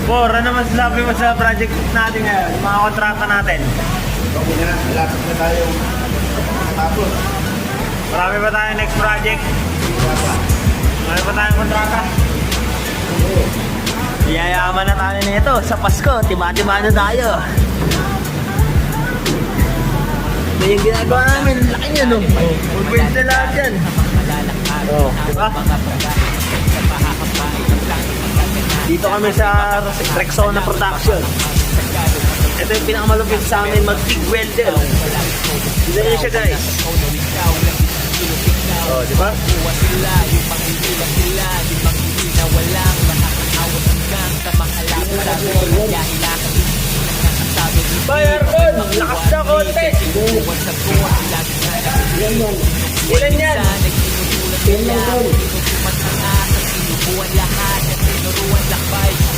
Bor, ano mas labi mo sa project natin ngayon? Yung mga kontrata natin. Okay na, malapit na tayong tapos. Marami ba tayo next project? Marami ba tayong kontrata? Yayaman na tayo nito sa Pasko. Tiba-tiba na tayo. Ito yung ginagawa namin. Laki niya, no? Full-page na lahat yan. Oo, diba? Dito kami sa Rexona Production. Ito yung pinakamalupit sa amin mag-TIG welder. Dito nyo siya, guys. Oh, di ba? Bayar kon! Lakas na konti! Ilan yan? Yan lang, tol.